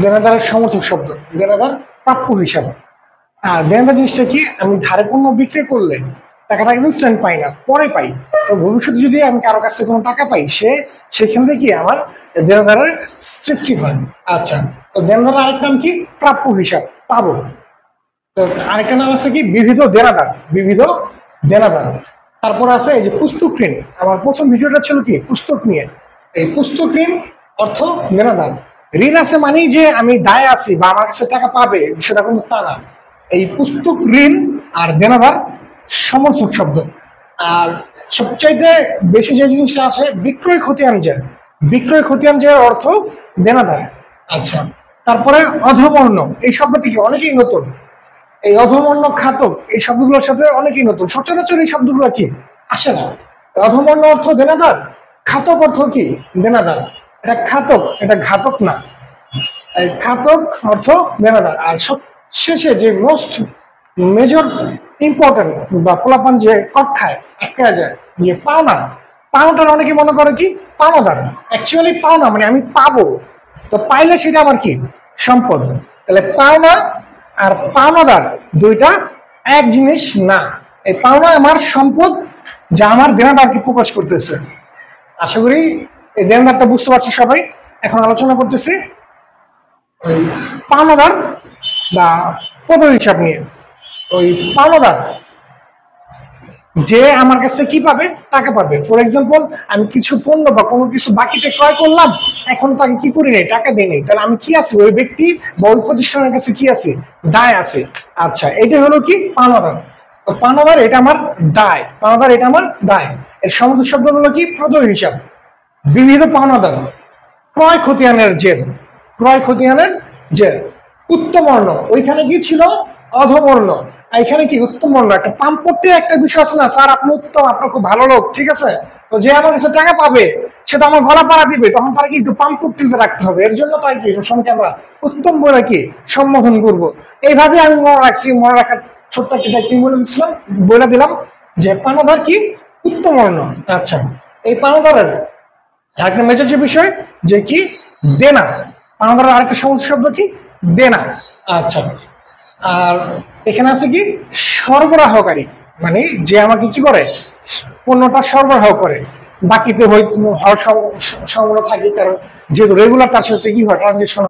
দেনাদারের সমর্থক শব্দ, দেনাদার প্রাপ্য হিসাবে। আর দেনাদার জিনিসটা কি, আমি ধারে পণ্য বিক্রি করলে টাকাটা ইনস্ট্যান্ট পাই না, পরে পাই। তো ভবিষ্যতে যদি আমি কারো কাছ থেকে কোনো টাকা পাই, সেখান থেকে আমার দেনাদারের সৃষ্টি হয়। আচ্ছা, তো দেনাদারের আরেক নাম কি, প্রাপ্য হিসাব, পাবো। তো আরেকটা নাম আছে কি, বিবিধ দেনাদার, বিবিধ দেনাদার। তারপর আছে এই যে পুস্তক ঋণ। আমার প্রথম ভিডিওটা ছিল কি, পুস্তক নিয়ে। এই পুস্তক ঋণ অর্থ দেনাদার। ঋণ আছে মানেই যে আমি দায় আছি বা আমার কাছে টাকা পাবে, সেটা কিন্তু তা না। এই পুস্তক ঋণ আর দেনাদার সমর্থক শব্দ। আর সবচাইতে বেশি যে জিনিসটা আছে, বিক্রয় খতিয়ান যে, বিক্রয় খতিয়ান যে অর্থ দেনাদার। আচ্ছা, তারপরে অধবর্ণ, এই শব্দটি কি অনেকেই নতুন। এই অধমর্ণ, খাতক, এই শব্দগুলোর সাথে অনেকেই নতুন, সচরাচর এই শব্দগুলো কি আসে না। অধমর্ণ অর্থ দেনাদার, খাতক অর্থ কি দেনাদার। এটা খাতক, এটা ঘাতক না। এই খাতক অর্থ দেনাদার। আর শেষে যে মোস্ট মেজর ইম্পর্টেন্ট বা পোলাপান যে কট খায়, আটকা যায়, যে পাওনা। পাওনাটার অনেকে মনে করে কি পাওনাদার, অ্যাকচুয়ালি পাওনা মানে আমি পাবো, তো পাইলে সেটা আমার কি সম্পদ। তাহলে পাওনা আর পাওনাদার দুইটা এক জিনিস না। এই পাওনা আমার সম্পদ, যা আমার দেনাদারকে প্রকাশ করতেছে। আশা করি এই দেনাদারটা বুঝতে পারছি সবাই। এখন আলোচনা করতেছি ওই পাওনাদার বা পদ হিসাব নিয়ে। ওই পাওনাদার যে আমার কাছ থেকে কি পাবে, টাকা পাবে। ফর এক্সাম্পল, আমি কিছু পণ্য বা কোনো কিছু বাকিতে ক্রয় করলাম, এখন তাকে কি করি নাই, টাকা দিই নাই, তাহলে আমি কি আছি, ওই ব্যক্তি বা ওই প্রতিষ্ঠানের কাছে কি আছে, দায় আছে। আচ্ছা, এটা হলো কি পাওনাদার। তো পাওনাদার এটা আমার দায়, পাওনাদার এটা আমার দায়। এর সমর্থক শব্দ হলো কি প্রদয় হিসাব। বিবিধ পাওনাদার, ক্রয় খতিয়ানের জের, ক্রয় খতিয়ানের জের। উত্তমর্ণ, ওইখানে কি ছিল অধমর্ণ, এখানে কি উত্তমর্ণ। একটা পাম্পট্যের একটা বিষয় আছে না, স্যার আপনি উত্তম, আপনার খুব ভালো লোক, ঠিক আছে, তো যে আমার কাছে টাকা পাবে সেটা আমার গলা পাড়া দিবে, তখন তার কি একটু পাম্পট্যিতে রাখতে হবে। এর জন্য তাই কি সবসময় আমরা উত্তম বলে কি সম্বোধন করবো। এইভাবে আমি মনে রাখছি, মনে রাখার ছোট্ট একটা দায়িত্ব বলে দিলাম যে পাওনাদার কি উত্তমর্ণ। আচ্ছা, এই পাওনাদারের আরেকটা মেজর যে বিষয় যে কি দেনা। পাওনাদারের আরেকটা সমস্যা শব্দ কি দেনা। আচ্ছা, আর এখানে আছে কি সরবরাহকারী, মানে যে আমাকে কি করে পণ্যটা সরবরাহ করে, বাকিতে হওয়ার সম্ভাবনা থাকে, কারণ যেহেতু রেগুলার তার সাথে কি হয় ট্রানজেকশন